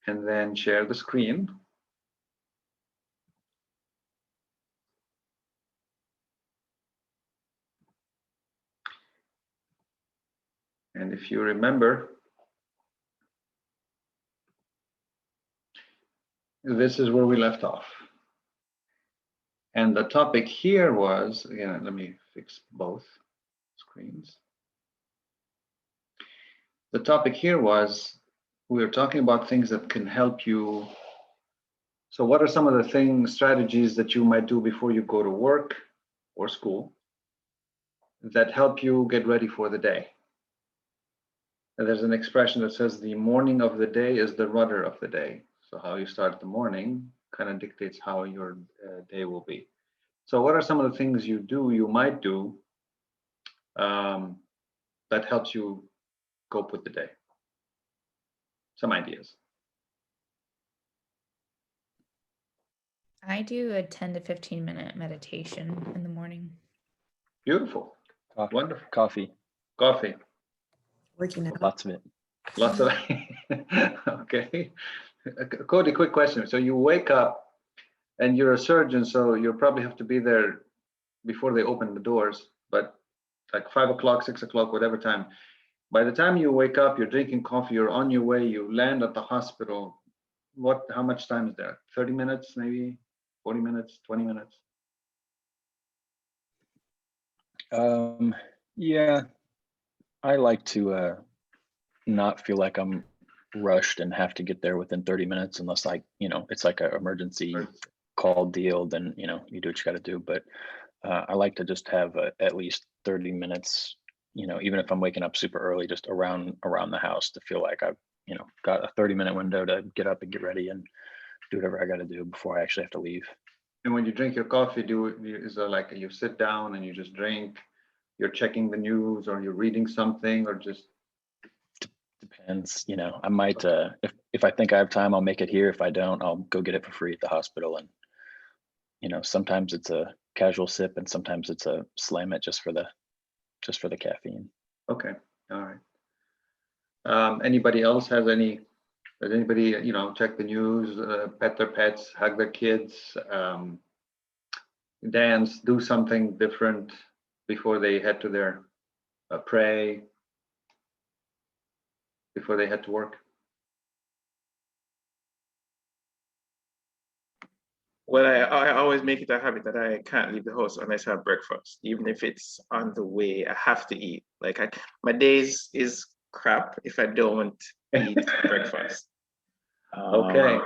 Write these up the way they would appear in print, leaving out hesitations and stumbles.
and then share the screen. And if you remember, this is where we left off. And the topic here was, again, let me fix both screens. The topic here was, we were talking about things that can help you. So what are some of the strategies that you might do before you go to work or school that help you get ready for the day? And there's an expression that says the morning of the day is the rudder of the day. So how you start the morning kind of dictates how your day will be. So what are some of the things you might do that helps you cope with the day? Some ideas. I do a 10 to 15 minute meditation in the morning. Beautiful. Coffee. Wonderful. Coffee. Working out. Lots of it. Lots of okay. Cody, quick question. So you wake up and you're a surgeon, so you'll probably have to be there before they open the doors, but like 5 o'clock, 6 o'clock, whatever time. By the time you wake up, you're drinking coffee, you're on your way, you land at the hospital. How much time is there? 30 minutes, maybe 40 minutes, 20 minutes? Yeah, I like to not feel like I'm rushed and have to get there within 30 minutes unless it's like an emergency call deal, then, you do what you got to do. But I like to just have at least 30 minutes, even if I'm waking up super early, just around the house to feel like I've, got a 30-minute window to get up and get ready and do whatever I got to do before I actually have to leave. And when you drink your coffee, is there like you sit down and you just drink, you're checking the news, or you're reading something, or just? Depends, I might, if I think I have time, I'll make it here. If I don't, I'll go get it for free at the hospital. And, sometimes it's a casual sip and sometimes it's a slam it just for the caffeine. Okay, all right. Anybody else does anybody, check the news, pet their pets, hug their kids, dance, do something different before they head to their pray, before they head to work? Well, I always make it a habit that I can't leave the house unless I have breakfast. Even if it's on the way, I have to eat. Like my days is crap if I don't eat breakfast. Okay.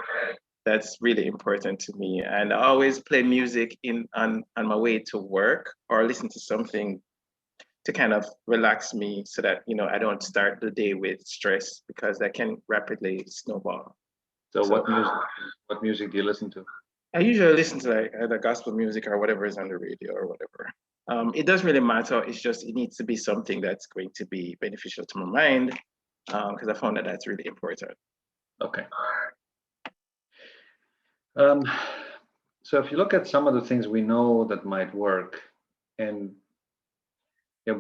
That's really important to me. And I always play music on my way to work, or listen to something to kind of relax me so that, I don't start the day with stress, because that can rapidly snowball. So what music do you listen to? I usually listen to like either gospel music or whatever is on the radio or whatever. It doesn't really matter. It's just, it needs to be something that's going to be beneficial to my mind, because I found that that's really important. Okay. So if you look at some of the things we know that might work, and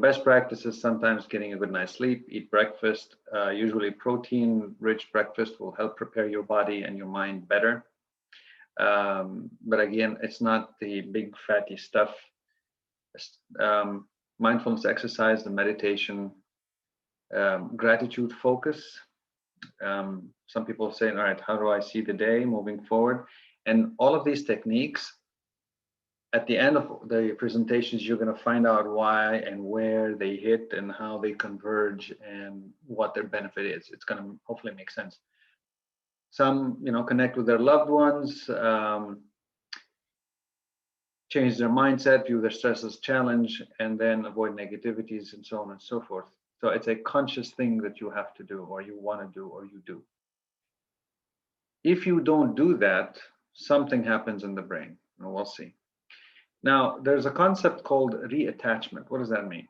best practice is sometimes getting a good night's sleep, eat breakfast. Usually protein-rich breakfast will help prepare your body and your mind better. But again, it's not the big fatty stuff. Mindfulness exercise, the meditation, gratitude focus. Some people say, all right, how do I see the day moving forward? And all of these techniques, at the end of the presentations, you're going to find out why and where they hit and how they converge and what their benefit is. It's going to hopefully make sense. Some, connect with their loved ones, change their mindset, view their stress as challenge, and then avoid negativities and so on and so forth. So it's a conscious thing that you have to do, or you want to do, or you do. If you don't do that, something happens in the brain, and we'll see. Now, there's a concept called reattachment. What does that mean?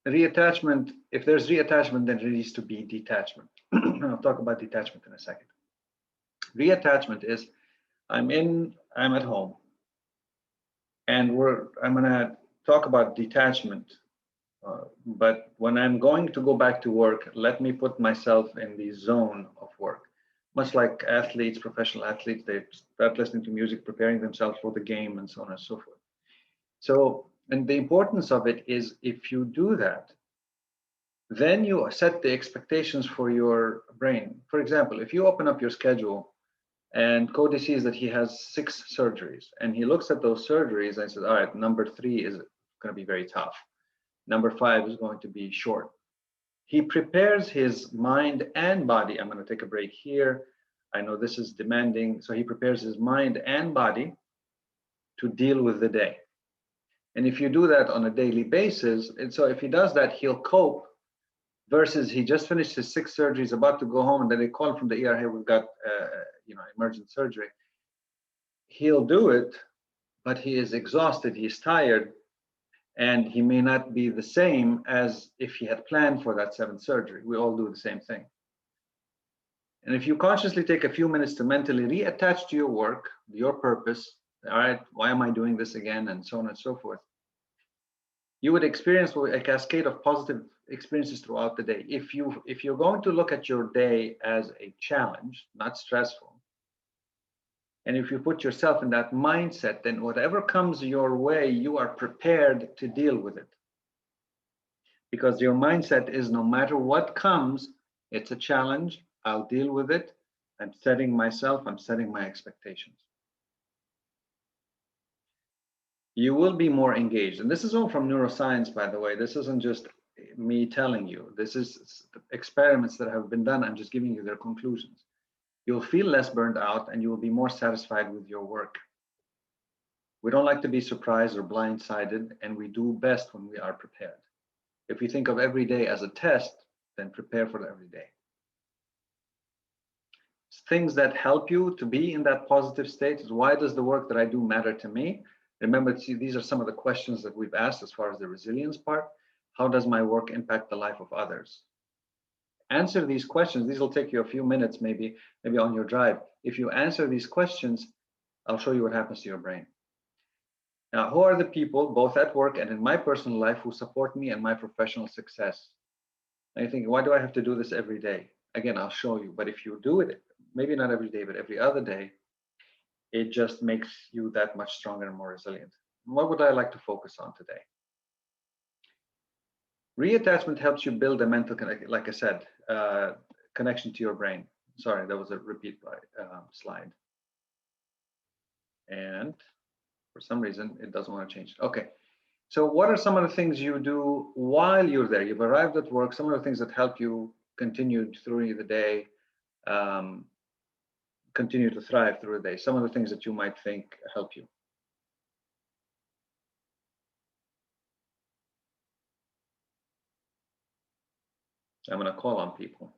Reattachment, if there's reattachment, then there needs to be detachment. I'll talk about detachment in a second. Reattachment is, I'm at home, and I'm gonna talk about detachment But when I'm going to go back to work, let me put myself in the zone of work. Much like athletes, professional athletes, they start listening to music, preparing themselves for the game, and so on and so forth. So, and the importance of it is if you do that, then you set the expectations for your brain. For example, if you open up your schedule and Cody sees that he has 6 surgeries and he looks at those surgeries and says, all right, number 3 is going to be very tough. Number 5 is going to be short. He prepares his mind and body. I'm going to take a break here. I know this is demanding. So he prepares his mind and body to deal with the day. And if you do that on a daily basis, and so if he does that, he'll cope versus he just finished his 6 surgeries, about to go home, and then they call him from the ER, hey, we've got emergent surgery. He'll do it, but he is exhausted, he's tired, and he may not be the same as if he had planned for that 7th surgery. We all do the same thing. And if you consciously take a few minutes to mentally reattach to your work, your purpose, all right, why am I doing this again, and so on and so forth, you would experience a cascade of positive experiences throughout the day. If you're going to look at your day as a challenge, not stressful, and if you put yourself in that mindset, then whatever comes your way, you are prepared to deal with it. Because your mindset is, no matter what comes, it's a challenge, I'll deal with it. I'm setting my expectations. You will be more engaged. And this is all from neuroscience, by the way. This isn't just me telling you. This is experiments that have been done. I'm just giving you their conclusions. You'll feel less burned out and you will be more satisfied with your work. We don't like to be surprised or blindsided, and we do best when we are prepared. If we think of every day as a test, then prepare for every day. Things that help you to be in that positive state is, why does the work that I do matter to me? Remember, these are some of the questions that we've asked as far as the resilience part. How does my work impact the life of others? Answer these questions. These will take you a few minutes, maybe on your drive. If you answer these questions, I'll show you what happens to your brain. Now, who are the people, both at work and in my personal life, who support me and my professional success? And you think, why do I have to do this every day? Again, I'll show you. But if you do it, maybe not every day, but every other day, it just makes you that much stronger and more resilient. What would I like to focus on today? Reattachment helps you build a mental, like I said, connection to your brain. Sorry, that was a repeat slide. And for some reason, it doesn't want to change. Okay, so what are some of the things you do while you're there? You've arrived at work, some of the things that help you continue through the day, continue to thrive through the day, some of the things that you might think help you. I'm going to call on people.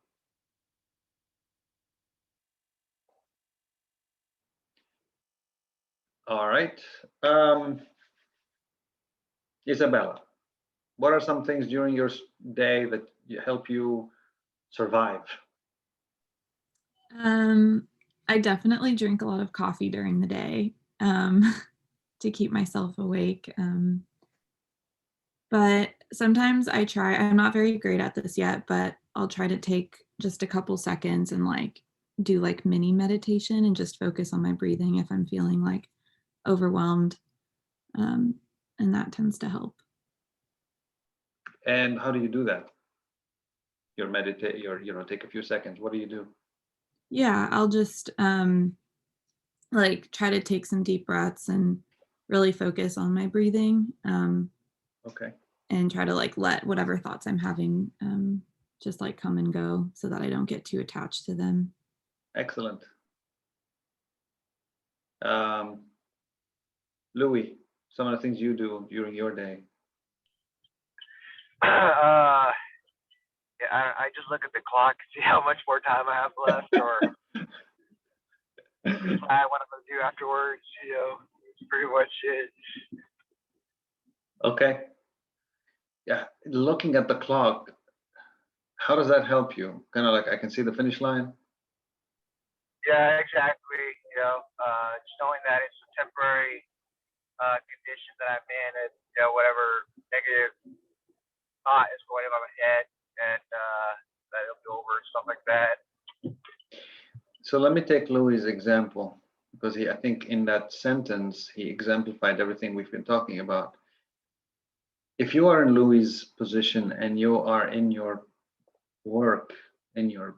All right. Isabella, what are some things during your day that help you survive? I definitely drink a lot of coffee during the day to keep myself awake. But sometimes I'm not very great at this yet, but I'll try to take just a couple seconds and do mini meditation and just focus on my breathing if I'm feeling overwhelmed. And that tends to help. And how do you do that? You're meditate, take a few seconds. What do you do? Yeah, I'll just try to take some deep breaths and really focus on my breathing. Okay. And try to let whatever thoughts I'm having just come and go so that I don't get too attached to them. Excellent. Louis, some of the things you do during your day. Yeah, I just look at the clock, see how much more time I have left, or decide what I'm going to do afterwards. It's pretty much it. Okay. Yeah, looking at the clock, how does that help you? Kind of I can see the finish line. Yeah, exactly. Just knowing that it's a temporary condition that I'm in, and whatever negative thought is going above my head, and that it'll be over and stuff like that. So let me take Louis' example, because I think in that sentence, he exemplified everything we've been talking about. If you are in Louis' position and you are in your work, in your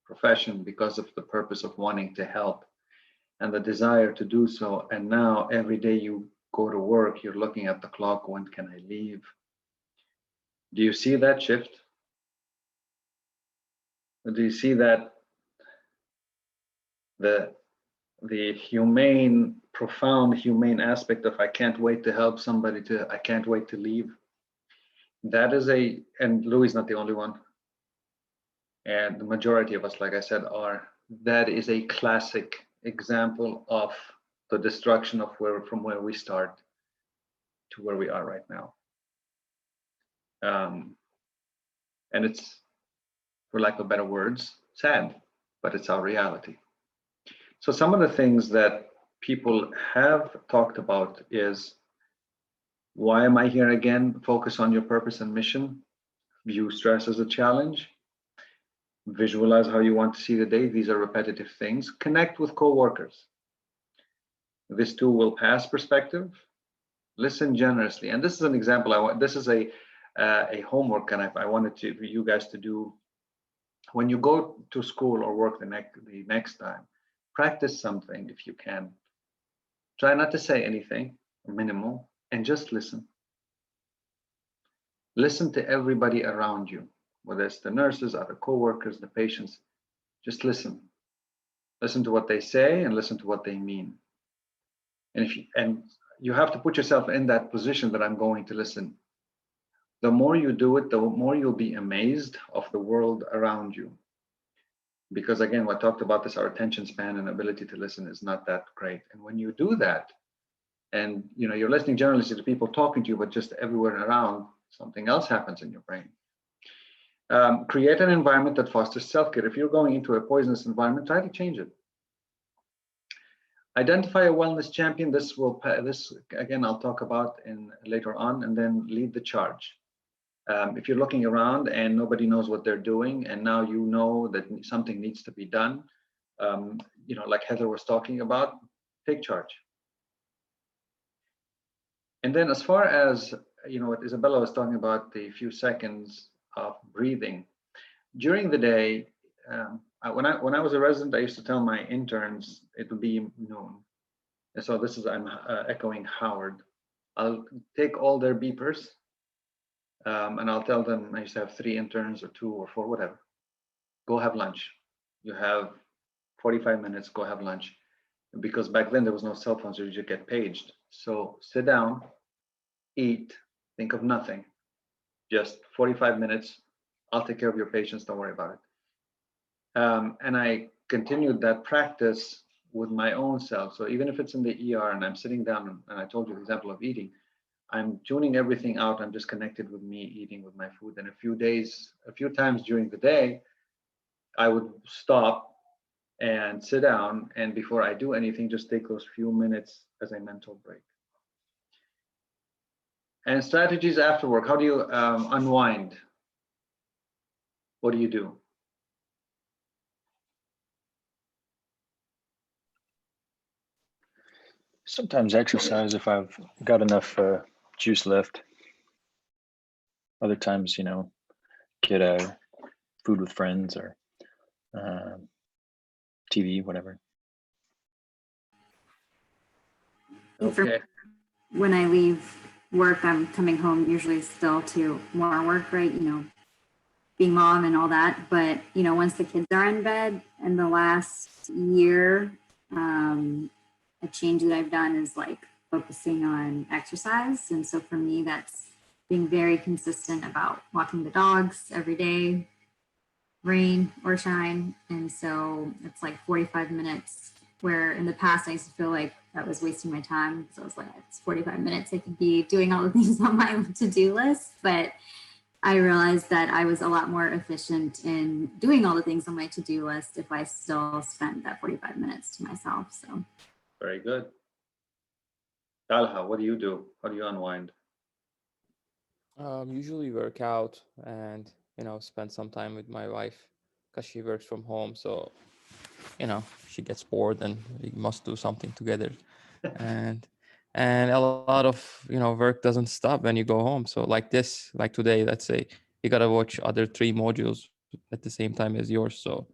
profession, because of the purpose of wanting to help and the desire to do so, and now every day you go to work, you're looking at the clock, when can I leave? Do you see that shift? Do you see that the humane, profound humane aspect of I can't wait to help somebody, to I can't wait to leave? That is and Louis is not the only one. And the majority of us, like I said, are. That is a classic example of the destruction of from where we start to where we are right now. And it's, for lack of better words, sad, but it's our reality. So some of the things that people have talked about is, why am I here again? Focus on your purpose and mission. View stress as a challenge. Visualize how you want to see the day. These are repetitive things. Connect with coworkers. This too will pass perspective. Listen generously. And this is an example. This is a homework, and I wanted for you guys to do. When you go to school or work the next time, practice something if you can. Try not to say anything, minimal, and just listen. Listen to everybody around you, whether it's the nurses, other coworkers, the patients. Just listen. Listen to what they say and listen to what they mean. And you have to put yourself in that position that I'm going to listen. The more you do it, the more you'll be amazed of the world around you. Because again, what I talked about this, our attention span and ability to listen is not that great. And when you do that, and you're listening generally to the people talking to you, but just everywhere around, something else happens in your brain. Create an environment that fosters self-care. If you're going into a poisonous environment, try to change it. Identify a wellness champion. This again, I'll talk about later on, and then lead the charge. If you're looking around and nobody knows what they're doing, and now you know that something needs to be done, like Heather was talking about, take charge. And then as far as, what Isabella was talking about, the few seconds of breathing. During the day, when I was a resident, I used to tell my interns it would be noon. And so I'm echoing Howard. I'll take all their beepers, and I'll tell them, I used to have 3 interns or 2 or 4, whatever. Go have lunch. You have 45 minutes, go have lunch. Because back then there was no cell phones, so you just get paged. So sit down, eat, think of nothing. Just 45 minutes. I'll take care of your patients, don't worry about it. And I continued that practice with my own self. So even if it's in the ER and I'm sitting down, and I told you the example of eating, I'm tuning everything out. I'm just connected with me, eating with my food. And a few times during the day, I would stop and sit down, and before I do anything, just take those few minutes as a mental break. And strategies after work. How do you unwind? What do you do? Sometimes exercise if I've got enough juice left. Other times, get a food with friends or TV, whatever. Okay. When I leave work, I'm coming home usually still to more work, right? Being mom and all that. But, once the kids are in bed, in the last year, a change that I've done is like focusing on exercise. And so for me, that's being very consistent about walking the dogs every day, rain or shine. And so it's like 45 minutes, where in the past I used to feel like that was wasting my time. So I was like, it's 45 minutes. I could be doing all the things on my to-do list. But I realized that I was a lot more efficient in doing all the things on my to-do list if I still spent that 45 minutes to myself. So very good. Talha, what do you do? How do you unwind? Usually work out and, spend some time with my wife because she works from home. So, she gets bored and we must do something together. And a lot of, work doesn't stop when you go home. So like this, like today, let's say you gotta watch other 3 modules at the same time as yours. So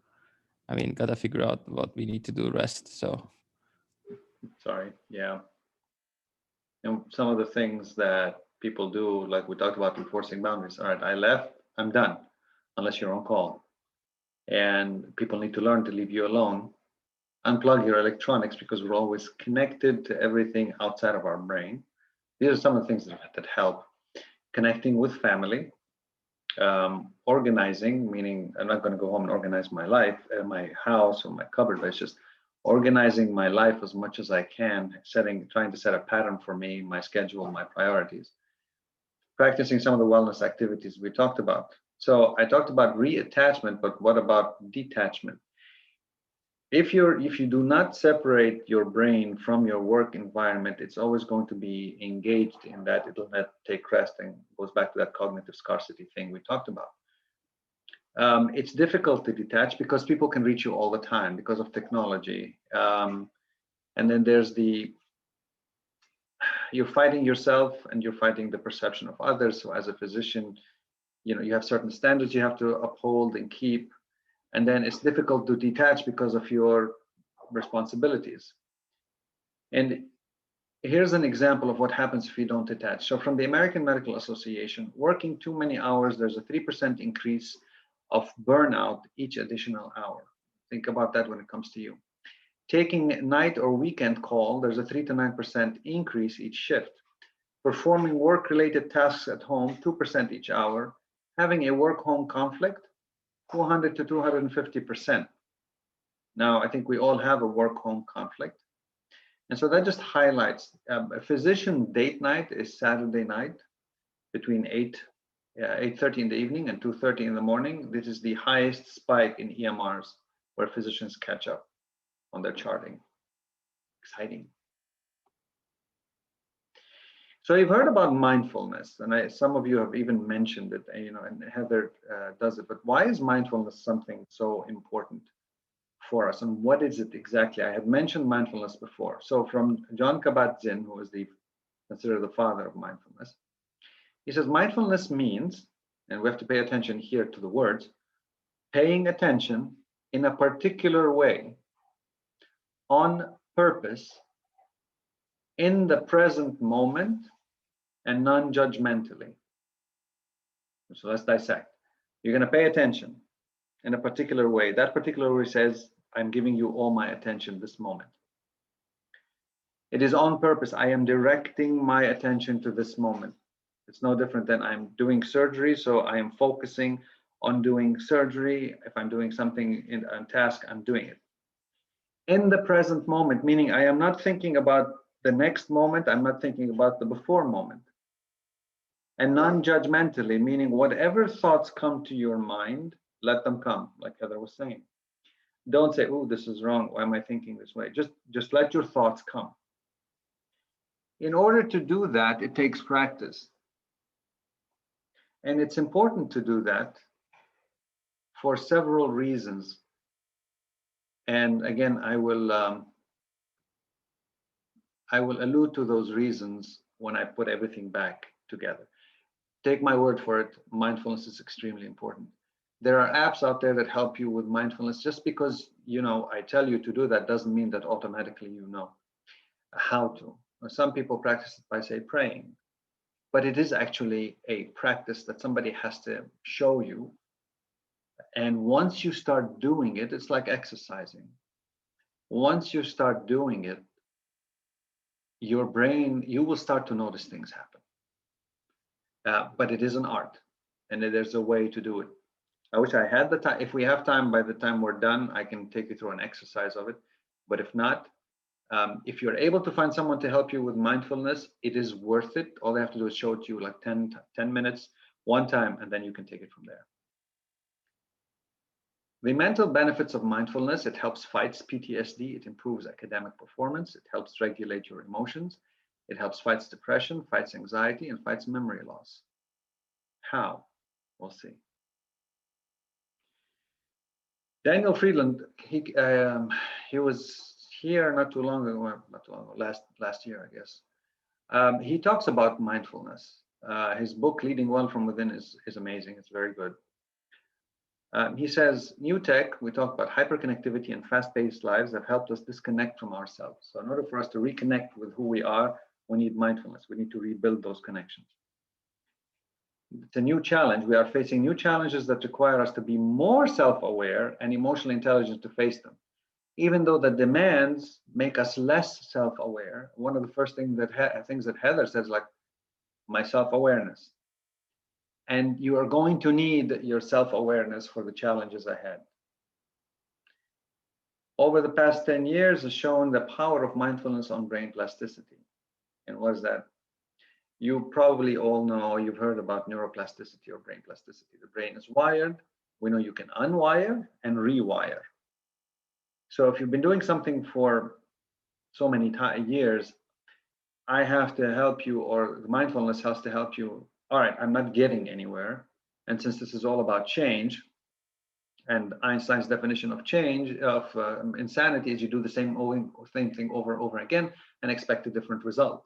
I mean, gotta figure out what we need to do rest. So Sorry. Yeah. And some of the things that people do, like we talked about enforcing boundaries. All right, I left, I'm done, unless you're on call. And people need to learn to leave you alone. Unplug your electronics because we're always connected to everything outside of our brain. These are some of the things that help. Connecting with family, organizing, meaning I'm not going to go home and organize my life, my house or my cupboard, but it's just organizing my life as much as I can, trying to set a pattern for me, my schedule, my priorities, practicing some of the wellness activities we talked about. So I talked about reattachment, but what about detachment? If you do not separate your brain from your work environment, it's always going to be engaged in that. It'll not take rest, and goes back to that cognitive scarcity thing we talked about. It's difficult to detach because people can reach you all the time because of technology. And then there's you're fighting yourself and you're fighting the perception of others. So as a physician, you have certain standards you have to uphold and keep. And then it's difficult to detach because of your responsibilities. And here's an example of what happens if you don't detach. So from the American Medical Association, working too many hours, there's a 3% increase of burnout each additional hour. Think about that when it comes to you. Taking night or weekend call, there's a 3 to 9% increase each shift. Performing work-related tasks at home, 2% each hour. Having a work-home conflict, 200 to 250%. Now, I think we all have a work-home conflict. And so that just highlights a physician date night is Saturday night between 8:30 in the evening and 2:30 in the morning. This is the highest spike in EMRs where physicians catch up on their charting. Exciting. So you've heard about mindfulness, and some of you have even mentioned it, and Heather does it. But why is mindfulness something so important for us, and what is it exactly? I had mentioned mindfulness before. So from John Kabat-Zinn, who is considered the father of mindfulness, he says mindfulness means, and we have to pay attention here to the words, paying attention in a particular way, on purpose, in the present moment, and non-judgmentally. So let's dissect. You're going to pay attention in a particular way. That particular way says, I'm giving you all my attention this moment. It is on purpose. I am directing my attention to this moment. It's no different than I'm doing surgery, so I am focusing on doing surgery. If I'm doing something in a task, I'm doing it. In the present moment, meaning I am not thinking about the next moment, I'm not thinking about the before moment. And non-judgmentally, meaning whatever thoughts come to your mind, let them come, like Heather was saying. Don't say, oh, this is wrong. Why am I thinking this way? Just let your thoughts come. In order to do that, it takes practice. And it's important to do that for several reasons. And again, I will allude to those reasons when I put everything back together. Take my word for it, mindfulness is extremely important. There are apps out there that help you with mindfulness. Just because I tell you to do that doesn't mean that automatically you know how to. Some people practice it by, say, praying, but it is actually a practice that somebody has to show you. And once you start doing it, it's like exercising. Once you start doing it, your brain, you will start to notice things happen. But it is an art, and there's a way to do it. I wish I had the time. If we have time, by the time we're done, I can take you through an exercise of it. But if not, if you're able to find someone to help you with mindfulness, it is worth it. All they have to do is show it to you like 10 minutes, one time, and then you can take it from there. The mental benefits of mindfulness: it helps fight PTSD, it improves academic performance, it helps regulate your emotions, it helps fights depression, fights anxiety, and fights memory loss. How? We'll see. Daniel Friedland, he was here not too long ago, last year, I guess. He talks about mindfulness. His book, Leading Well from Within, is amazing. It's very good. He says, new tech, we talk about hyperconnectivity and fast-paced lives have helped us disconnect from ourselves. So in order for us to reconnect with who we are, we need mindfulness. We need to rebuild those connections. It's a new challenge. We are facing new challenges that require us to be more self-aware and emotionally intelligent to face them. Even though the demands make us less self-aware, one of the first things that Heather says, like, my self-awareness. And you are going to need your self-awareness for the challenges ahead. Over the past 10 years has shown the power of mindfulness on brain plasticity. And what is that? You probably all know, you've heard about neuroplasticity or brain plasticity. The brain is wired. We know you can unwire and rewire. So if you've been doing something for so many years, I have to help you, or the mindfulness has to help you. All right, I'm not getting anywhere. And since this is all about change, and Einstein's definition of change, of insanity, is you do the same thing over and over again and expect a different result.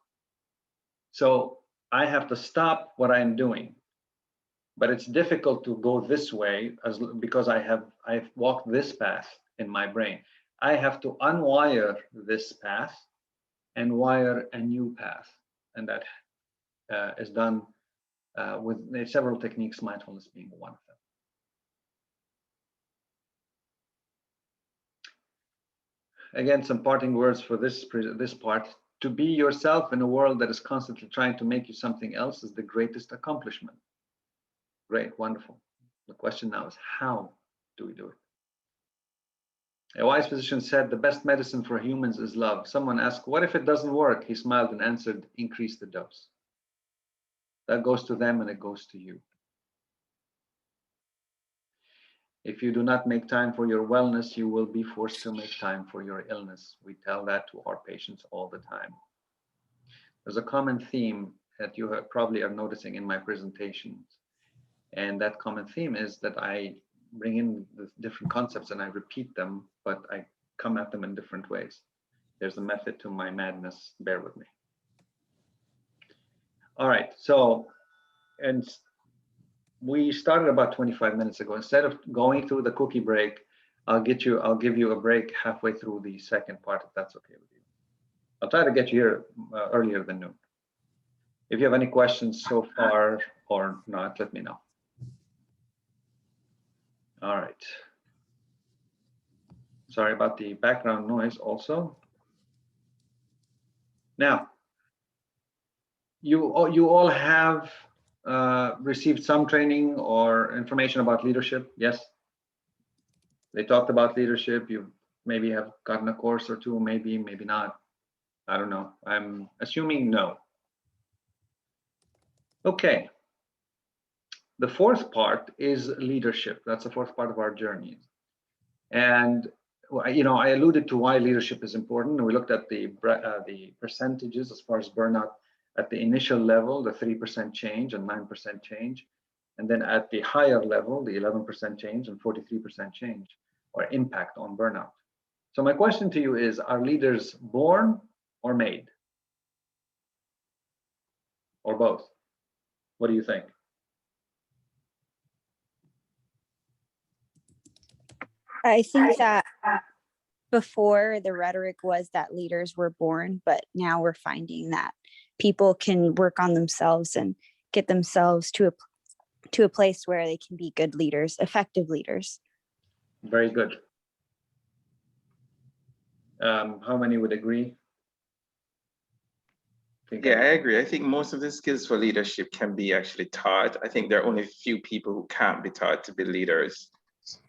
So I have to stop what I'm doing. But it's difficult to go this way because I've walked this path in my brain. I have to unwire this path and wire a new path. And that is done with several techniques, mindfulness being one of them. Again, some parting words for this part. To be yourself in a world that is constantly trying to make you something else is the greatest accomplishment. Great, wonderful. The question now is, how do we do it? A wise physician said, the best medicine for humans is love. Someone asked, what if it doesn't work? He smiled and answered, increase the dose. That goes to them and it goes to you. If you do not make time for your wellness, you will be forced to make time for your illness. We tell that to our patients all the time. There's a common theme that you probably are noticing in my presentations. And that common theme is that I bring in the different concepts and I repeat them, but I come at them in different ways. There's a method to my madness. Bear with me. All right, so, and we started about 25 minutes ago. Instead of going through the cookie break, I'll give you a break halfway through the second part, if that's okay with you. I'll try to get you here earlier than noon. If you have any questions so far or not, let me know. All right. Sorry about the background noise also. Now, you all have received some training or information about leadership, yes? They talked about leadership. You maybe have gotten a course or two, maybe not. I don't know. I'm assuming no. Okay. The fourth part is leadership. That's the fourth part of our journey. And I alluded to why leadership is important. We looked at the percentages as far as burnout at the initial level, the 3% change and 9% change. And then at the higher level, the 11% change and 43% change or impact on burnout. So my question to you is, are leaders born or made? Or both? What do you think? I think that before the rhetoric was that leaders were born, but now we're finding that people can work on themselves and get themselves to a place where they can be good leaders, effective leaders. Very good. How many would agree? Yeah, I agree. I think most of the skills for leadership can be actually taught. I think there are only a few people who can't be taught to be leaders,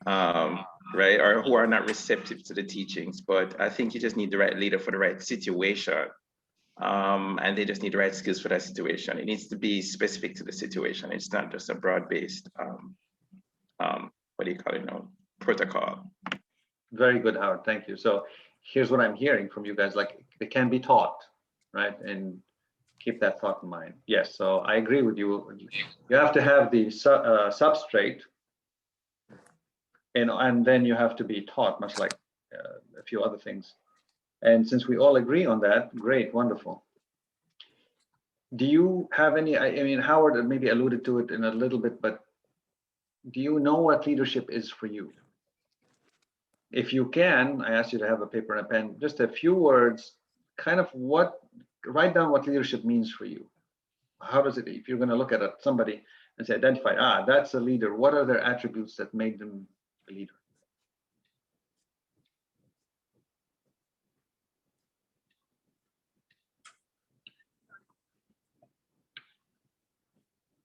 right? Or who are not receptive to the teachings. But I think you just need the right leader for the right situation. And they just need the right skills for that situation. It needs to be specific to the situation. It's not just a broad-based, what do you call it now, protocol. Very good, Howard. Thank you. So here's what I'm hearing from you guys, like it can be taught, right? And keep that thought in mind. Yes, so I agree with you. You have to have the substrate, and then you have to be taught, much like a few other things. And since we all agree on that, great, wonderful. Do you have any, I mean, Howard maybe alluded to it in a little bit, but do you know what leadership is for you? If you can, I ask you to have a paper and a pen, just a few words, kind of write down what leadership means for you. How does it, if you're going to look at somebody and say, identify, that's a leader, what are their attributes that make them a leader?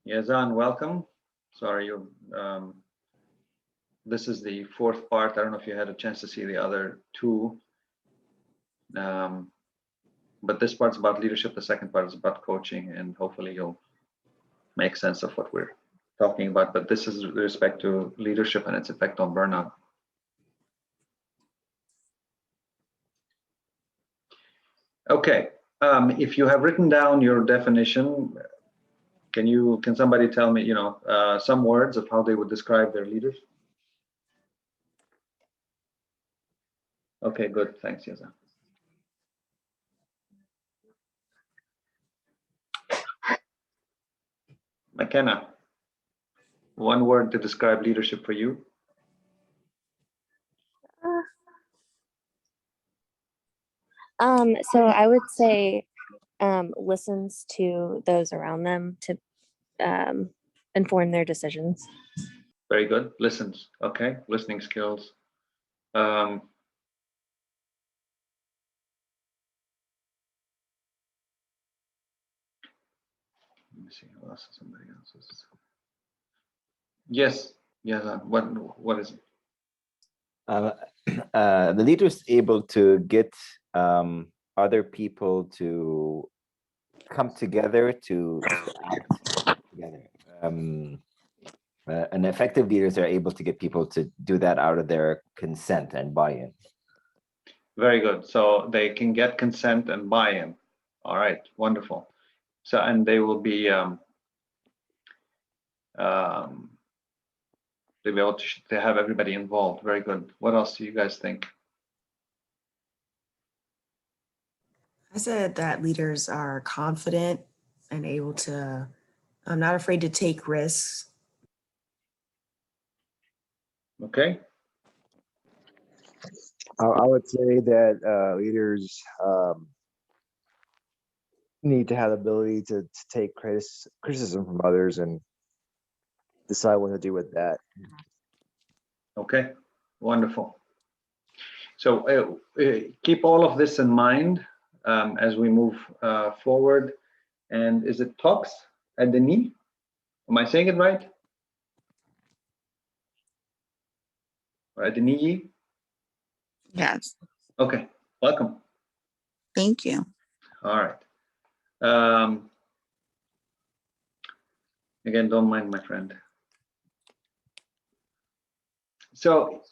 Yazan, welcome. Sorry, this is the fourth part. I don't know if you had a chance to see the other two. But this part's about leadership. The second part is about coaching, and hopefully you'll make sense of what we're talking about. But this is with respect to leadership and its effect on burnout. Okay, if you have written down your definition, can somebody tell me, some words of how they would describe their leaders? Okay, good. Thanks, Yazan. McKenna, one word to describe leadership for you? So I would say listens to those around them to inform their decisions. Very good. Listens. Okay, listening skills. Let me see. Who else? Somebody else's. Yes. Yeah. What is it? The leader is able to get other people to come together to act together. And effective leaders are able to get people to do that out of their consent and buy-in. Very good. So they can get consent and buy-in. All right, wonderful. So, and they will be they'll be able to have everybody involved. Very good. What else do you guys think? I said that leaders are confident and able to, I'm not afraid to take risks. Okay. I would say that leaders need to have the ability to take criticism from others and decide what to do with that. Okay, wonderful. So keep all of this in mind as we move forward. And is it Tox at the knee? Am I saying it right? Or at the knee? Yes. Okay, welcome. Thank you. All right. Again, don't mind my friend. So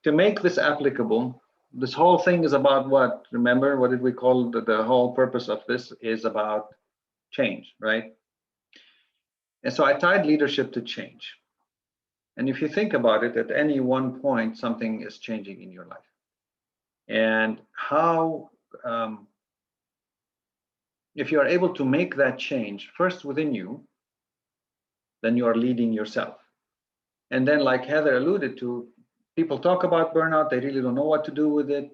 to make this applicable, this whole thing is about what? Remember, what did we call the whole purpose of this is about change, right? And so I tied leadership to change. And if you think about it, at any one point, something is changing in your life. And how, if you are able to make that change first within you, then you are leading yourself. And then, like Heather alluded to, people talk about burnout, they really don't know what to do with it.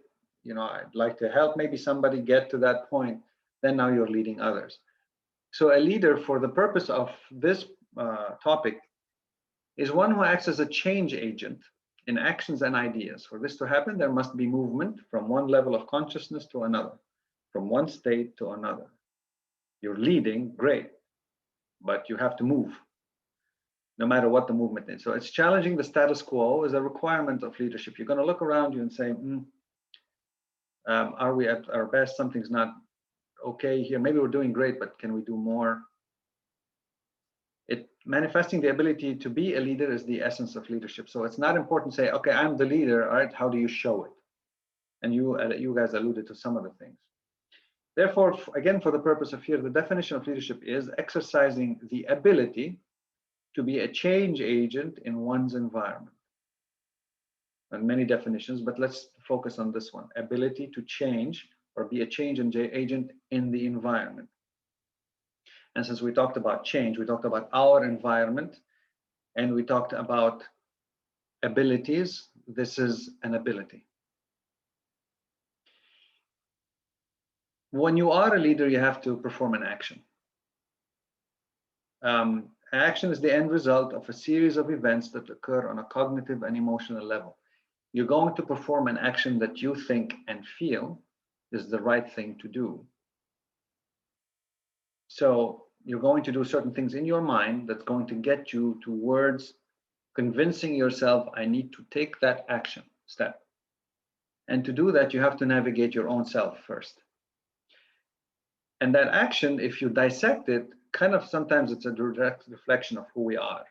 I'd like to help maybe somebody get to that point. Then now you're leading others. So a leader, for the purpose of this topic, is one who acts as a change agent in actions and ideas. For this to happen, there must be movement from one level of consciousness to another, from one state to another. You're leading, great, but you have to move, no matter what the movement is. So it's challenging the status quo is a requirement of leadership. You're going to look around you and say, are we at our best? Something's not okay here. Maybe we're doing great, but can we do more? Manifesting the ability to be a leader is the essence of leadership. So it's not important to say, okay, I'm the leader. All right, how do you show it? And you guys alluded to some of the things. Therefore, again, for the purpose of here, the definition of leadership is exercising the ability to be a change agent in one's environment. And many definitions, but let's focus on this one: ability to change or be a change agent in the environment. And since we talked about change, we talked about our environment, and we talked about abilities. This is an ability. When you are a leader, you have to perform an action. Action is the end result of a series of events that occur on a cognitive and emotional level. You're going to perform an action that you think and feel is the right thing to do. So you're going to do certain things in your mind that's going to get you towards convincing yourself, I need to take that action step. And to do that, you have to navigate your own self first. And that action, if you dissect it, kind of sometimes it's a direct reflection of who we are,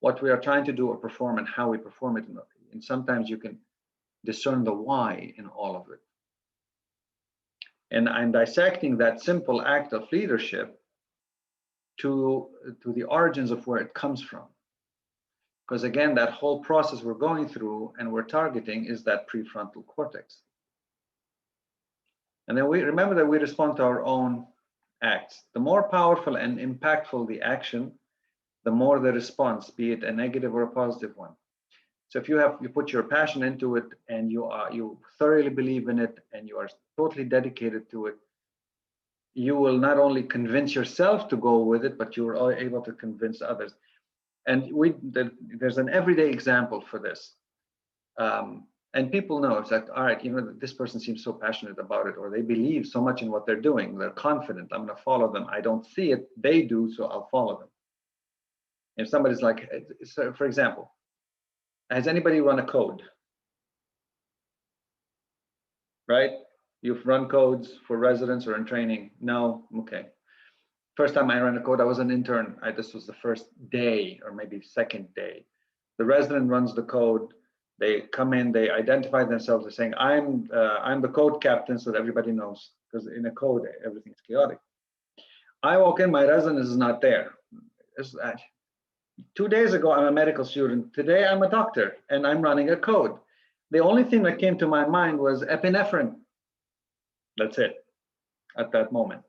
what we are trying to do or perform, and how we perform it. And sometimes you can discern the why in all of it. And I'm dissecting that simple act of leadership to the origins of where it comes from. Because again, that whole process we're going through and we're targeting is that prefrontal cortex. And then we remember that we respond to our own acts. The more powerful and impactful the action, the more the response, be it a negative or a positive one. So if you put your passion into it and you thoroughly believe in it and you are totally dedicated to it, you will not only convince yourself to go with it, but you are able to convince others. And there's an everyday example for this. And people know, it's like, all right, this person seems so passionate about it, or they believe so much in what they're doing. They're confident. I'm going to follow them. I don't see it. They do, so I'll follow them. If somebody's like, for example, has anybody run a code? Right? You've run codes for residents or in training? No? Okay. First time I ran a code, I was an intern. This was the first day or maybe second day. The resident runs the code. They come in, they identify themselves as saying, I'm the code captain, so that everybody knows, because in a code, everything's chaotic. I walk in, my resident is not there. 2 days ago, I'm a medical student. Today, I'm a doctor, and I'm running a code. The only thing that came to my mind was epinephrine. That's it, at that moment.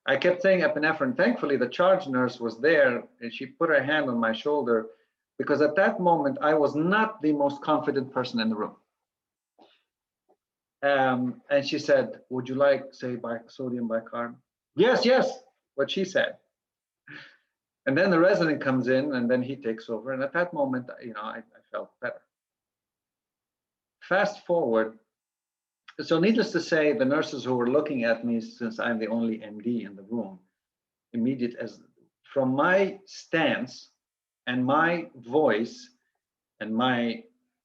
I kept saying epinephrine. Thankfully, the charge nurse was there, and she put her hand on my shoulder, because at that moment, I was not the most confident person in the room. And she said, would you like, say, sodium bicarb? Yes, yes, what she said. And then the resident comes in, and then he takes over. And at that moment, I felt better. Fast forward. So needless to say, the nurses who were looking at me, since I'm the only MD in the room, from my stance and my voice and my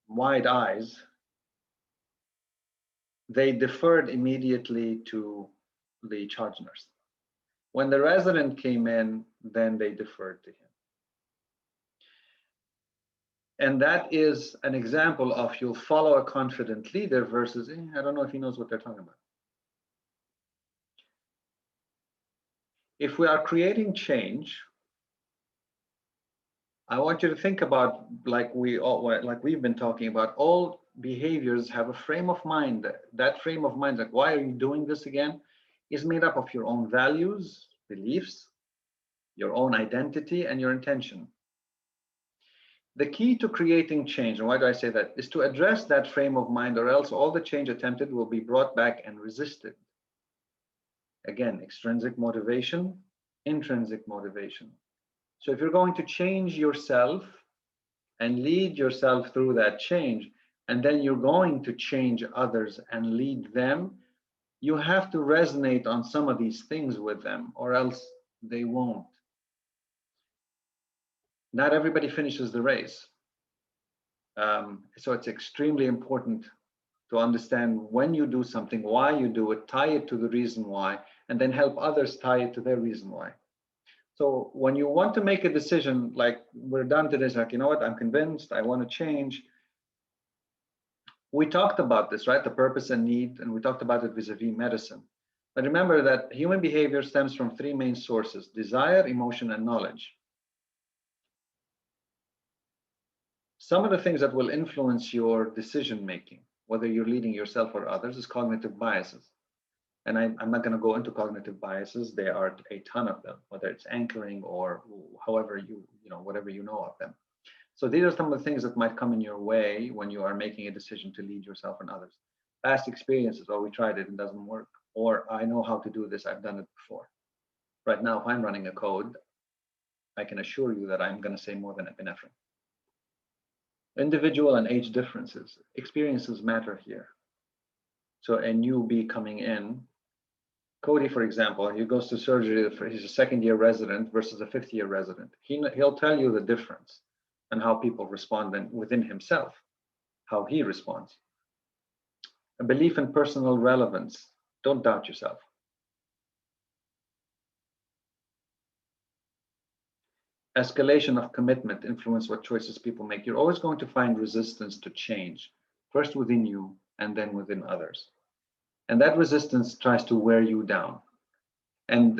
wide eyes, they deferred immediately to the charge nurse. When the resident came in, then they deferred to him. And that is an example of you'll follow a confident leader versus, I don't know if he knows what they're talking about. If we are creating change, I want you to think about, like we've been talking about, all behaviors have a frame of mind. That frame of mind, like, why are you doing this again, is made up of your own values, beliefs, your own identity, and your intention. The key to creating change, and why do I say that, is to address that frame of mind, or else all the change attempted will be brought back and resisted. Again, extrinsic motivation, intrinsic motivation. So if you're going to change yourself and lead yourself through that change, and then you're going to change others and lead them, you have to resonate on some of these things with them, or else they won't. Not everybody finishes the race. So it's extremely important to understand when you do something, why you do it, tie it to the reason why, and then help others tie it to their reason why. So when you want to make a decision, like we're done today, it's like, you know what, I'm convinced, I want to change. We talked about this, right? The purpose and need, and we talked about it vis-a-vis medicine. But remember that human behavior stems from three main sources: desire, emotion, and knowledge. Some of the things that will influence your decision making, whether you're leading yourself or others, is cognitive biases. And I'm not going to go into cognitive biases. There are a ton of them, whether it's anchoring or however whatever you know of them. So these are some of the things that might come in your way when you are making a decision to lead yourself and others. Past experiences, oh, we tried it, it doesn't work. Or I know how to do this, I've done it before. Right now, if I'm running a code, I can assure you that I'm going to say more than epinephrine. Individual and age differences, experiences matter here. So a newbie coming in, Cody, for example, he goes to surgery, he's a second-year resident versus a fifth-year resident. He'll tell you the difference and how people respond within himself, how he responds. A belief in personal relevance. Don't doubt yourself. Escalation of commitment influence what choices people make. You're always going to find resistance to change, first within you and then within others. And that resistance tries to wear you down. And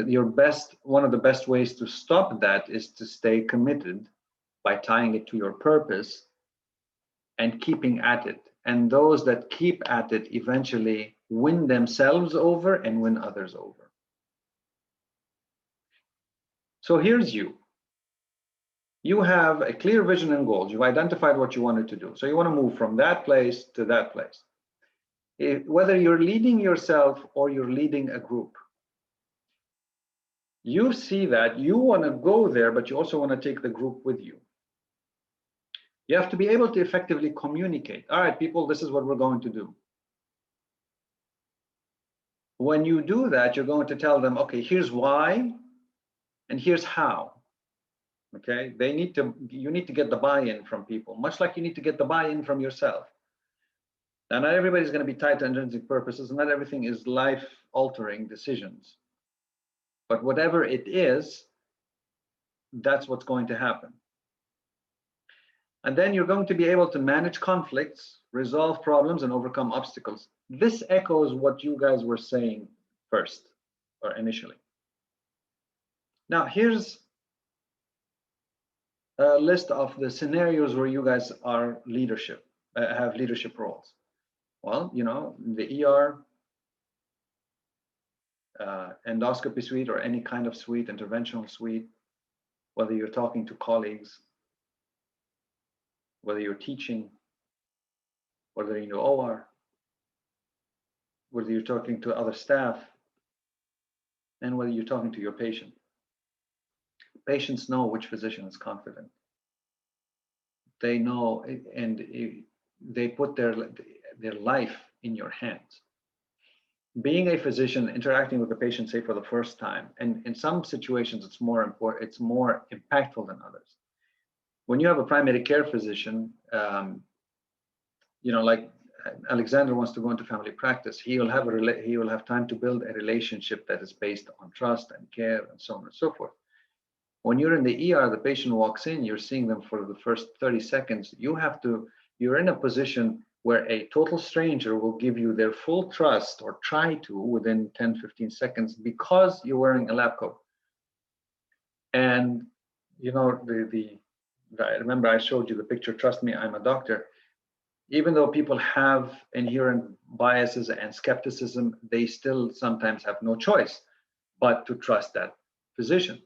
one of the best ways to stop that is to stay committed by tying it to your purpose and keeping at it. And those that keep at it eventually win themselves over and win others over. So here's you. You have a clear vision and goals. You've identified what you wanted to do. So you want to move from that place to that place. Whether you're leading yourself or you're leading a group, you see that you want to go there, but you also want to take the group with you. You have to be able to effectively communicate. All right, people, this is what we're going to do. When you do that, you're going to tell them, okay, here's why and here's how. Okay, you need to get the buy-in from people, much like you need to get the buy-in from yourself. Now, not everybody's going to be tied to intrinsic purposes, and not everything is life-altering decisions. But whatever it is, that's what's going to happen. And then you're going to be able to manage conflicts, resolve problems, and overcome obstacles. This echoes what you guys were saying first, or initially. Now, here's a list of the scenarios where you guys are have leadership roles. Well, the ER, endoscopy suite, or any kind of suite, interventional suite, whether you're talking to colleagues, whether you're teaching, whether you're in the OR, whether you're talking to other staff, and whether you're talking to your patient. Patients know which physician is confident. They know, and they put their life in your hands. Being a physician, interacting with the patient, say for the first time, and in some situations it's more important, it's more impactful than others. When you have a primary care physician, like Alexander wants to go into family practice, he will have time to build a relationship that is based on trust and care and so on and so forth. When you're in the ER, the patient walks in, you're seeing them for the first 30 seconds. You're in a position where a total stranger will give you their full trust, or try to, within 10, 15 seconds, because you're wearing a lab coat. And I remember I showed you the picture, trust me, I'm a doctor. Even though people have inherent biases and skepticism, they still sometimes have no choice but to trust that physician.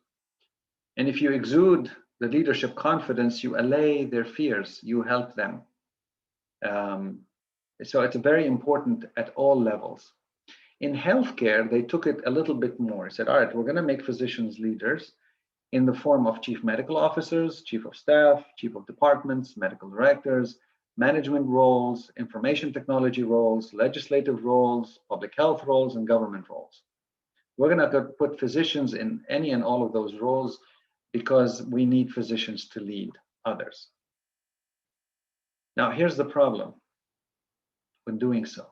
And if you exude the leadership confidence, you allay their fears, you help them. So it's very important at all levels. In healthcare, they took it a little bit more. Said, all right, we're going to make physicians leaders in the form of chief medical officers, chief of staff, chief of departments, medical directors, management roles, information technology roles, legislative roles, public health roles, and government roles. We're going to put physicians in any and all of those roles because we need physicians to lead others. Now, here's the problem when doing so.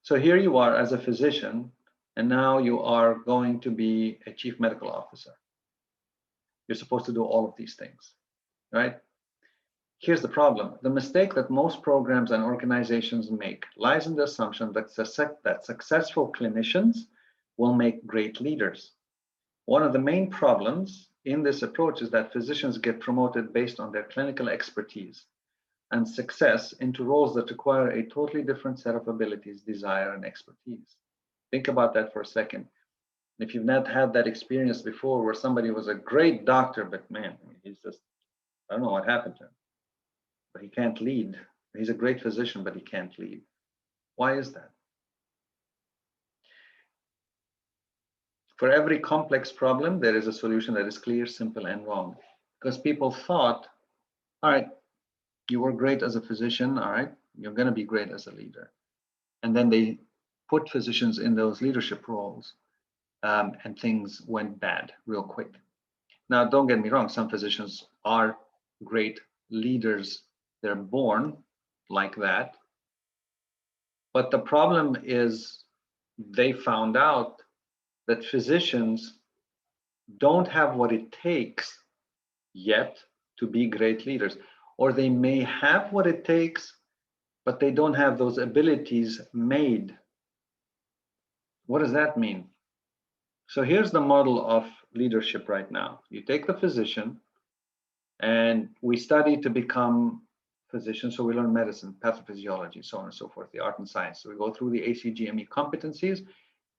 So here you are as a physician, and now you are going to be a chief medical officer. You're supposed to do all of these things, right? Here's the problem. The mistake that most programs and organizations make lies in the assumption that successful clinicians will make great leaders. One of the main problems in this approach is that physicians get promoted based on their clinical expertise and success into roles that require a totally different set of abilities, desire, and expertise. Think about that for a second. If you've not had that experience before where somebody was a great doctor, but man, he's just, I don't know what happened to him, but he can't lead. He's a great physician, but he can't lead. Why is that? For every complex problem, there is a solution that is clear, simple, and wrong. Because people thought, all right, you were great as a physician, all right, you're going to be great as a leader. And then they put physicians in those leadership roles, and things went bad real quick. Now, don't get me wrong, some physicians are great leaders. They're born like that. But the problem is they found out that physicians don't have what it takes yet to be great leaders, or they may have what it takes, but they don't have those abilities made. What does that mean? So here's the model of leadership right now. You take the physician, and we study to become physicians, so we learn medicine, pathophysiology, so on and so forth, the art and science. So we go through the ACGME competencies.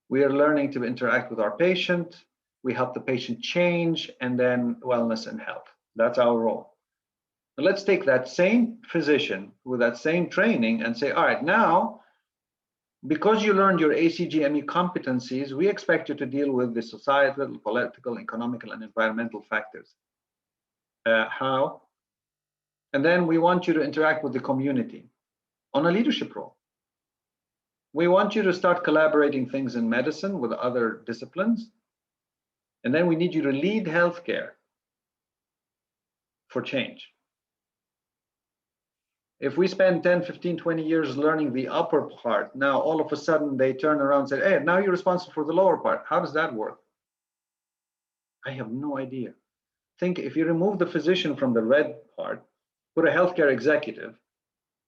We are learning to interact with our patient. We help the patient change, and then wellness and health. That's our role. Now let's take that same physician with that same training and say, all right, now, because you learned your ACGME competencies, we expect you to deal with the societal, political, economical, and environmental factors. How? And then we want you to interact with the community on a leadership role. We want you to start collaborating things in medicine with other disciplines. And then we need you to lead healthcare for change. If we spend 10, 15, 20 years learning the upper part, now all of a sudden they turn around and say, hey, now you're responsible for the lower part. How does that work? I have no idea. Think if you remove the physician from the red part, put a healthcare executive,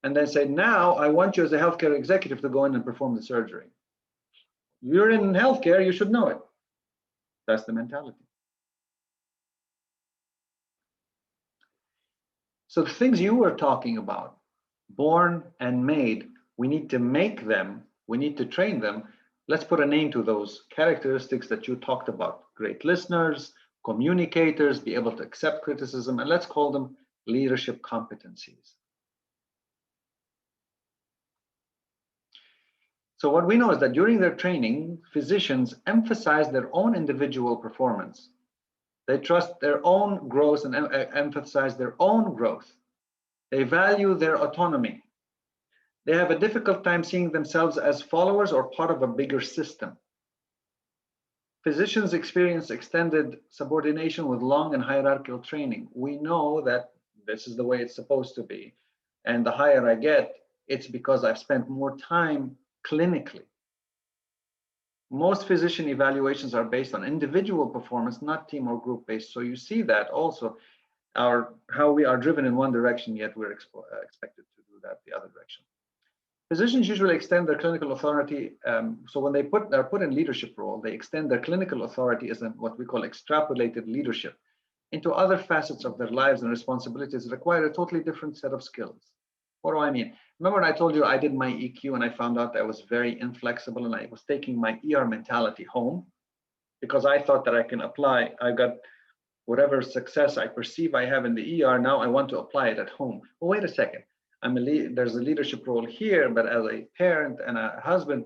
and then say, now I want you as a healthcare executive to go in and perform the surgery. You're in healthcare, you should know it. That's the mentality. So the things you were talking about, born and made, we need to make them, we need to train them. Let's put a name to those characteristics that you talked about. Great listeners, communicators, be able to accept criticism, and let's call them leadership competencies. So what we know is that during their training, physicians emphasize their own individual performance. They trust their own growth and emphasize their own growth. They value their autonomy. They have a difficult time seeing themselves as followers or part of a bigger system. Physicians experience extended subordination with long and hierarchical training. We know that this is the way it's supposed to be. And the higher I get, it's because I've spent more time clinically. Most physician evaluations are based on individual performance, not team or group based. So you see that also, how we are driven in one direction, yet we're expected to do that the other direction. Physicians usually extend their clinical authority. So when they're put in leadership role, they extend their clinical authority as what we call extrapolated leadership into other facets of their lives and responsibilities that require a totally different set of skills. What do I mean? Remember when I told you I did my EQ and I found out that I was very inflexible and I was taking my ER mentality home because I thought that I can apply, I got whatever success I perceive I have in the ER, now I want to apply it at home. Well, wait a second. There's a leadership role here, but as a parent and a husband,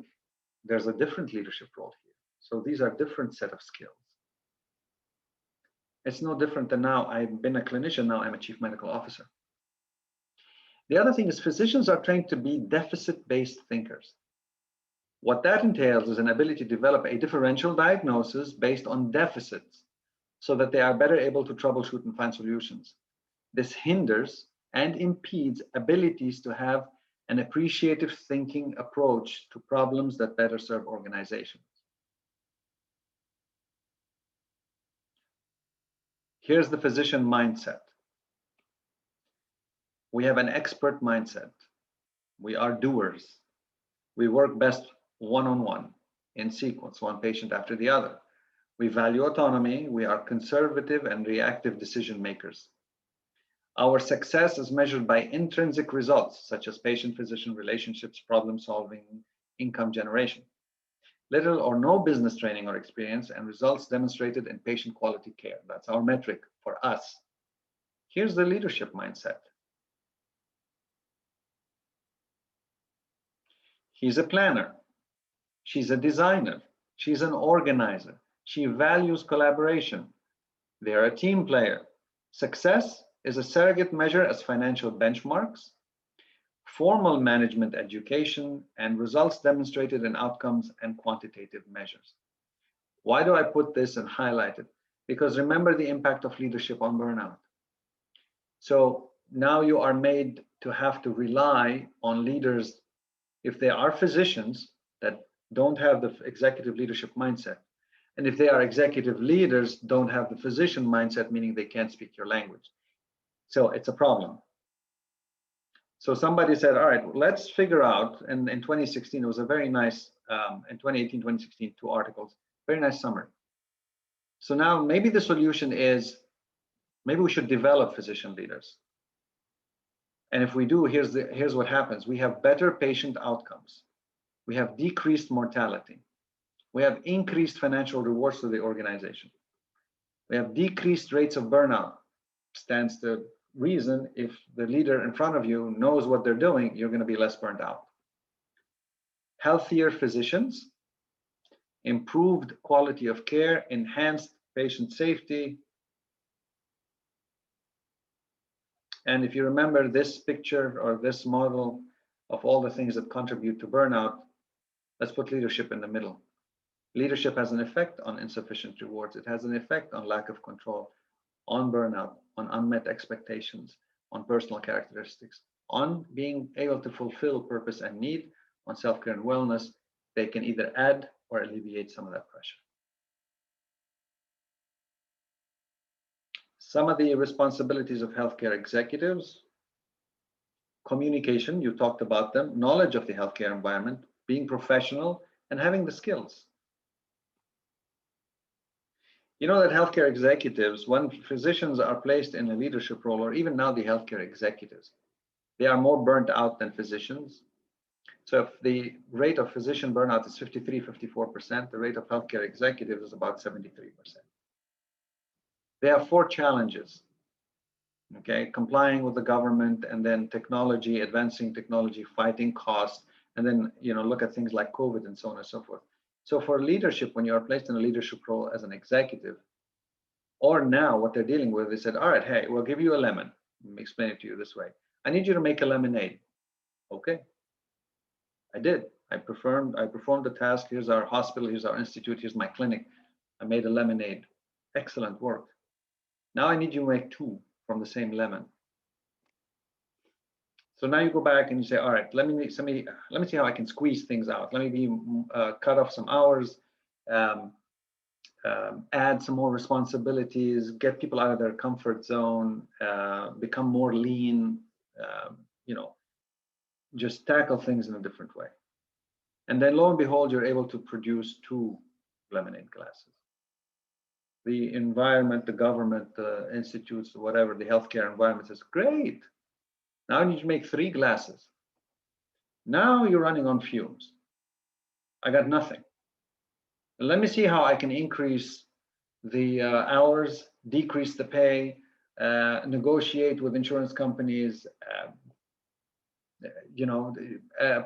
there's a different leadership role here. So these are different set of skills. It's no different than now I've been a clinician, now I'm a chief medical officer. The other thing is physicians are trained to be deficit-based thinkers. What that entails is an ability to develop a differential diagnosis based on deficits so that they are better able to troubleshoot and find solutions. This hinders and impedes abilities to have an appreciative thinking approach to problems that better serve organizations. Here's the physician mindset. We have an expert mindset. We are doers. We work best one-on-one. in sequence, one patient after the other. We value autonomy. We are conservative and reactive decision makers. Our success is measured by intrinsic results, such as patient-physician relationships, problem-solving, income generation. Little or no business training or experience, and results demonstrated in patient quality care. That's our metric for us. Here's the leadership mindset. He's a planner. She's a designer. She's an organizer. She values collaboration. They're a team player. Success is a surrogate measure as financial benchmarks, formal management education, and results demonstrated in outcomes and quantitative measures. Why do I put this and highlight it? Because remember the impact of leadership on burnout. So now you are made to have to rely on leaders, if they are physicians that don't have the executive leadership mindset, and if they are executive leaders, don't have the physician mindset, meaning they can't speak your language. So it's a problem. So somebody said, all right, let's figure out, and in 2016, it was a very nice, in 2018, 2016, 2 articles, very nice summary. So now maybe the solution is, maybe we should develop physician leaders. And if we do, here's what happens. We have better patient outcomes. We have decreased mortality. We have increased financial rewards to the organization. We have decreased rates of burnout. Stands to reason, if the leader in front of you knows what they're doing, you're going to be less burnt out. Healthier physicians, improved quality of care, enhanced patient safety. And if you remember this picture or this model of all the things that contribute to burnout, let's put leadership in the middle. Leadership has an effect on insufficient rewards. It has an effect on lack of control, on burnout, on unmet expectations, on personal characteristics, on being able to fulfill purpose and need, on self-care and wellness. They can either add or alleviate some of that pressure. Some of the responsibilities of healthcare executives: communication, you talked about them, knowledge of the healthcare environment, being professional, and having the skills. You know that healthcare executives, when physicians are placed in a leadership role, or even now the healthcare executives, they are more burnt out than physicians. So if the rate of physician burnout is 53, 54%, the rate of healthcare executives is about 73%. They have 4 challenges, okay? Complying with the government, and then technology, advancing technology, fighting costs, and then, you know, look at things like COVID and so on and so forth. So for leadership, when you are placed in a leadership role as an executive, or now what they're dealing with, they said, all right, hey, we'll give you a lemon. Let me explain it to you this way. I need you to make a lemonade. Okay. I did. I performed the task. Here's our hospital, here's our institute, here's my clinic. I made a lemonade. Excellent work. Now I need you to make 2 from the same lemon. So now you go back and you say, all right, let me see how I can squeeze things out. Let me cut off some hours, add some more responsibilities, get people out of their comfort zone, become more lean, you know, just tackle things in a different way. And then lo and behold, you're able to produce 2 lemonade glasses. The environment, the government, the institutes, whatever, the healthcare environment says, great. Now you need to make 3 glasses. Now you're running on fumes. I got nothing. Let me see how I can increase the hours, decrease the pay, negotiate with insurance companies, you know,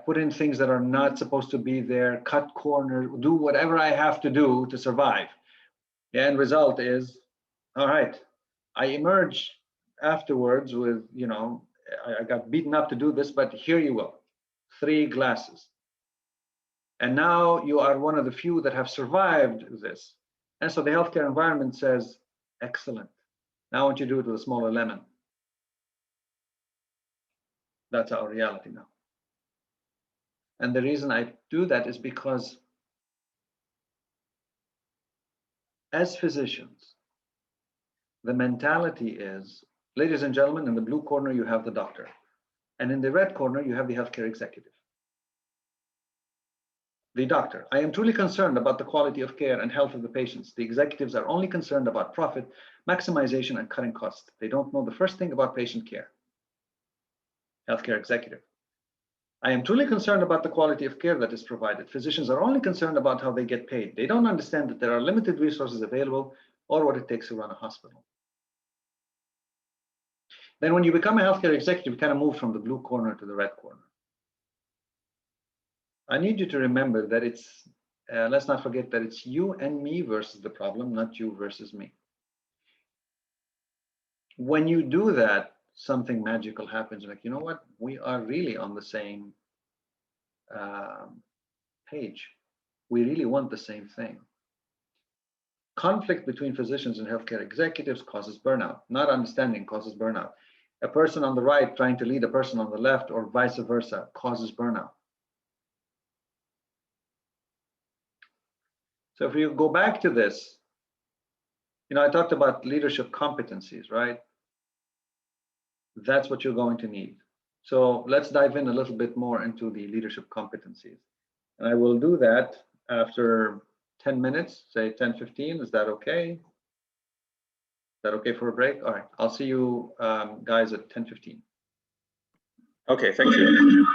put in things that are not supposed to be there, cut corners, do whatever I have to do to survive. The end result is, all right, I emerge afterwards with, you know, I got beaten up to do this, but here you go, 3 glasses. And now you are one of the few that have survived this. And so the healthcare environment says, excellent. Now I want you to do it with a smaller lemon. That's our reality now. And the reason I do that is because as physicians, the mentality is, ladies and gentlemen, in the blue corner, you have the doctor. And in the red corner, you have the healthcare executive. The doctor, I am truly concerned about the quality of care and health of the patients. The executives are only concerned about profit, maximization, and cutting costs. They don't know the first thing about patient care. Healthcare executive, I am truly concerned about the quality of care that is provided. Physicians are only concerned about how they get paid. They don't understand that there are limited resources available or what it takes to run a hospital. Then when you become a healthcare executive, you kind of move from the blue corner to the red corner. I need you to remember that it's, let's not forget that it's you and me versus the problem, not you versus me. When you do that, something magical happens. Like, you know what? We are really on the same page. We really want the same thing. Conflict between physicians and healthcare executives causes burnout. Not understanding causes burnout. A person on the right trying to lead a person on the left or vice versa causes burnout. So if you go back to this, you know, I talked about leadership competencies, right? That's what you're going to need. So let's dive in a little bit more into the leadership competencies. And I will do that after 10 minutes, say 10, 15. Is that okay? Is that okay for a break? All right, I'll see you guys at 10:15. Okay, thank you.